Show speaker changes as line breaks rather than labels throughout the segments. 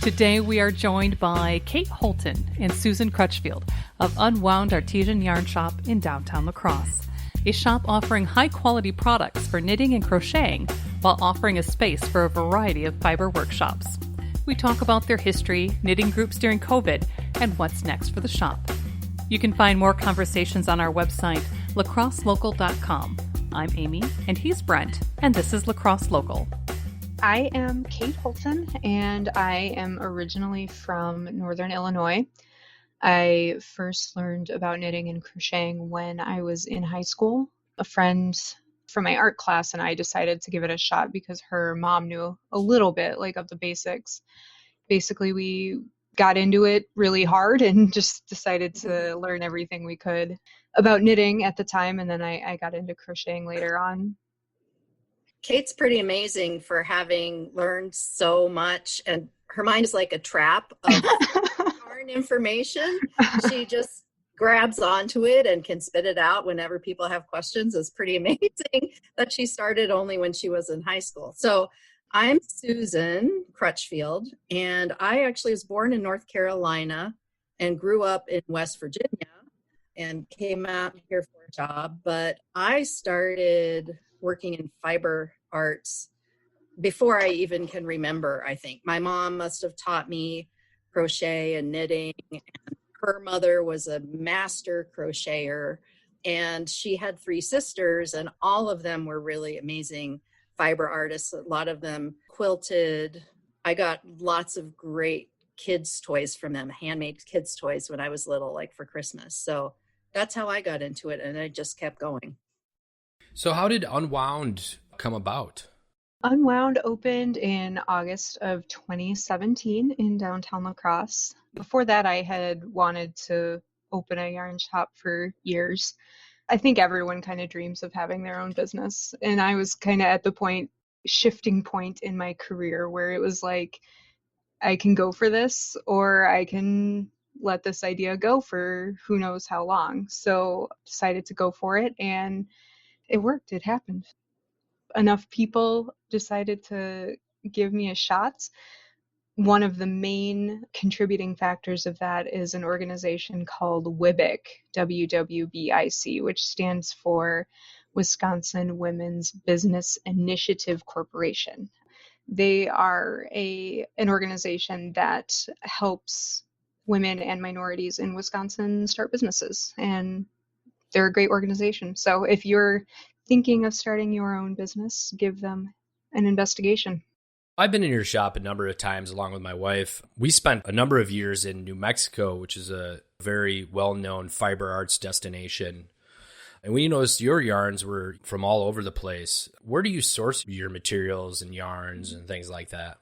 Today we are joined by Kate Holton and Susan Crutchfield of Unwound Artisan Yarn Shop in downtown La Crosse, a shop offering high-quality products for knitting and crocheting while offering a space for a variety of fiber workshops. We talk about their history, knitting groups during COVID, and what's next for the shop. You can find more conversations on our website, lacrosselocal.com. I'm Amy, and he's Brent, and this is La Crosse Local.
I am Kate Holton, and I am originally from Northern Illinois. I first learned about knitting and crocheting when I was in high school. A friend from my art class and I decided to give it a shot because her mom knew a little bit, of the basics. Basically, we got into it really hard and just decided to learn everything we could about knitting at the time, and then I got into crocheting later on.
Kate's pretty amazing for having learned so much, and her mind is like a trap of yarn information. She just grabs onto it and can spit it out whenever people have questions. It's pretty amazing that she started only when she was in high school. So I'm Susan Crutchfield, and I actually was born in North Carolina and grew up in West Virginia and came out here for a job. But I started working in fiber arts before I even can remember, I think. My mom must have taught me crochet and knitting, and her mother was a master crocheter, and she had 3 sisters, and all of them were really amazing fiber artists. A lot of them quilted. I got lots of great kids' toys from them, handmade kids' toys when I was little, for Christmas. So that's how I got into it, and I just kept going.
So how did Unwound come about?
Unwound opened in August of 2017 in downtown La Crosse. Before that, I had wanted to open a yarn shop for years. I think everyone kind of dreams of having their own business. And I was kind of at the shifting point in my career where it was like, I can go for this or I can let this idea go for who knows how long. So decided to go for it, and it worked. It happened. Enough people decided to give me a shot. One of the main contributing factors of that is an organization called WWBIC, WWBIC, which stands for Wisconsin Women's Business Initiative Corporation. They are an organization that helps women and minorities in Wisconsin start businesses, and they're a great organization. So if you're thinking of starting your own business, give them an investigation.
I've been in your shop a number of times along with my wife. We spent a number of years in New Mexico, which is a very well-known fiber arts destination. And we noticed your yarns were from all over the place. Where do you source your materials and yarns and things like that?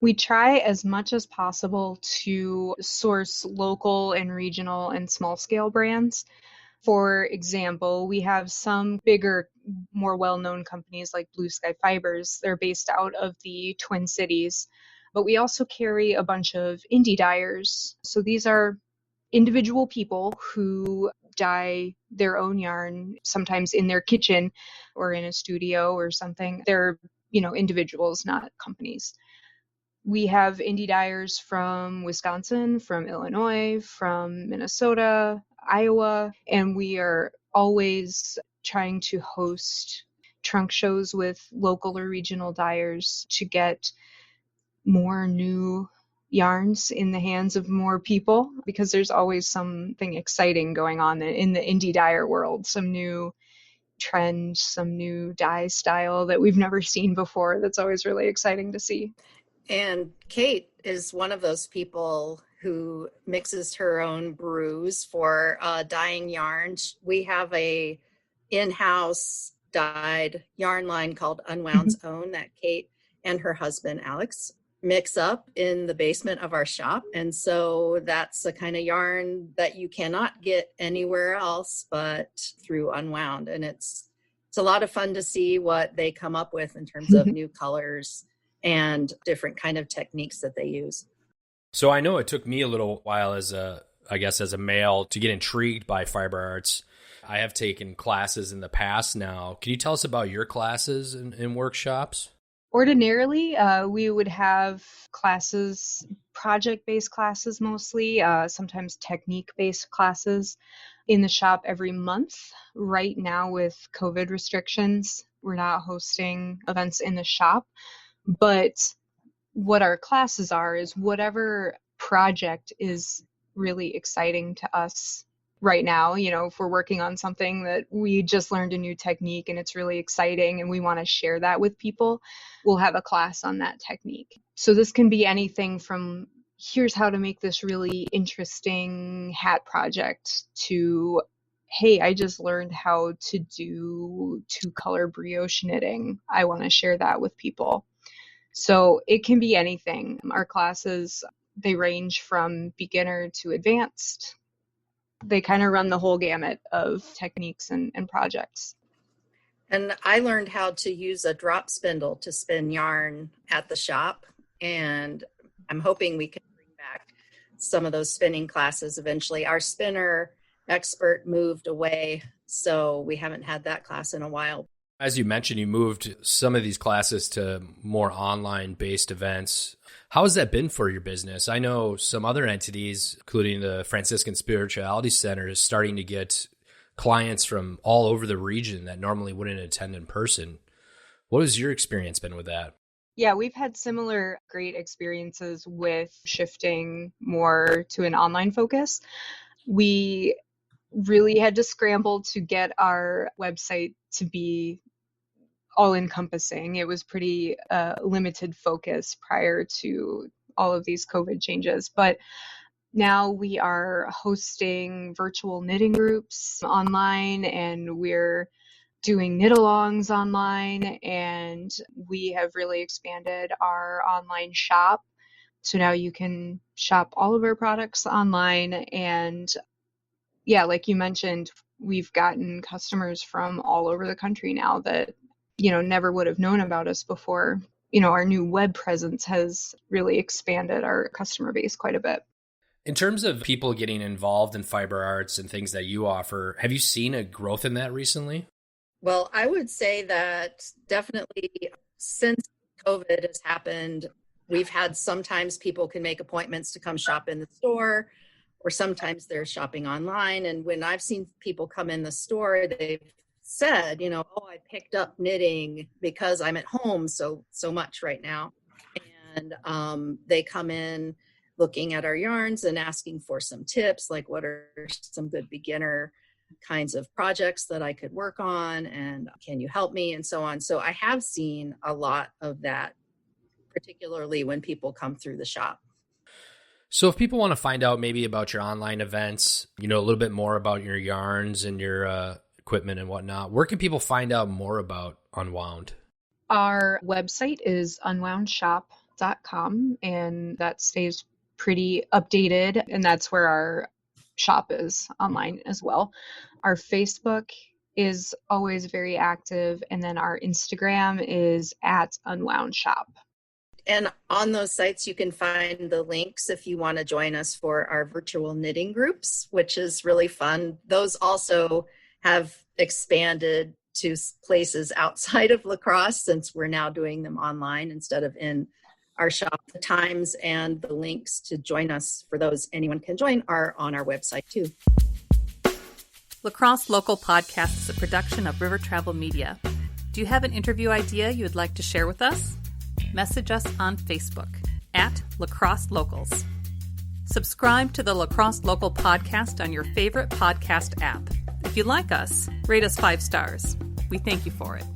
We try as much as possible to source local and regional and small-scale brands. For example, we have some bigger, more well-known companies like Blue Sky Fibers. They're based out of the Twin Cities. But we also carry a bunch of indie dyers. So these are individual people who dye their own yarn, sometimes in their kitchen or in a studio or something. They're, individuals, not companies. We have indie dyers from Wisconsin, from Illinois, from Minnesota, Iowa, and we are always trying to host trunk shows with local or regional dyers to get more new yarns in the hands of more people, because there's always something exciting going on in the indie dyer world, some new trend, some new dye style that we've never seen before. That's always really exciting to see.
And Kate is one of those people who mixes her own brews for dyeing yarns. We have a in-house dyed yarn line called Unwound's Own that Kate and her husband Alex mix up in the basement of our shop. And so that's the kind of yarn that you cannot get anywhere else but through Unwound. And it's a lot of fun to see what they come up with in terms of new colors and different kind of techniques that they use.
So I know it took me a little while as a male to get intrigued by fiber arts. I have taken classes in the past now. Can you tell us about your classes and workshops?
Ordinarily, we would have classes project-based classes mostly, sometimes technique-based classes in the shop every month. Right now with COVID restrictions, we're not hosting events in the shop, but what our classes are is whatever project is really exciting to us right now. If we're working on something that we just learned a new technique and it's really exciting and we want to share that with people, we'll have a class on that technique. So this can be anything from here's how to make this really interesting hat project to, hey, I just learned how to do 2-color brioche knitting. I want to share that with people. So it can be anything. Our classes, they range from beginner to advanced. They kind of run the whole gamut of techniques and projects.
And I learned how to use a drop spindle to spin yarn at the shop. And I'm hoping we can bring back some of those spinning classes eventually. Our spinner expert moved away, so we haven't had that class in a while.
As you mentioned, you moved some of these classes to more online-based events. How has that been for your business? I know some other entities, including the Franciscan Spirituality Center, is starting to get clients from all over the region that normally wouldn't attend in person. What has your experience been with that?
Yeah, we've had similar great experiences with shifting more to an online focus. We really had to scramble to get our website to be all-encompassing. It was pretty limited focus prior to all of these COVID changes. But now we are hosting virtual knitting groups online, and we're doing knit-alongs online, and we have really expanded our online shop. So now you can shop all of our products online. And yeah, like you mentioned, we've gotten customers from all over the country now that never would have known about us before. Our new web presence has really expanded our customer base quite a bit.
In terms of people getting involved in fiber arts and things that you offer, have you seen a growth in that recently?
Well, I would say that definitely since COVID has happened, we've had sometimes people can make appointments to come shop in the store, or sometimes they're shopping online. And when I've seen people come in the store, they've said, oh, I picked up knitting because I'm at home so much right now. And they come in looking at our yarns and asking for some tips, like what are some good beginner kinds of projects that I could work on, and can you help me, and so on. So I have seen a lot of that, particularly when people come through the shop.
So if people want to find out maybe about your online events, a little bit more about your yarns and your equipment and whatnot, where can people find out more about Unwound?
Our website is unwoundshop.com, and that stays pretty updated, and that's where our shop is online as well. Our Facebook is always very active, and then our Instagram is @unwoundshop.
And on those sites, you can find the links if you want to join us for our virtual knitting groups, which is really fun. Those also have expanded to places outside of La Crosse, since we're now doing them online instead of in our shop. The times and the links to join us for those anyone can join are on our website too.
La Crosse Local Podcast is a production of River Travel Media. Do you have an interview idea you would like to share with us? Message us on Facebook @La Crosse Locals. Subscribe to the La Crosse Local Podcast on your favorite podcast app. If you like us, rate us 5 stars. We thank you for it.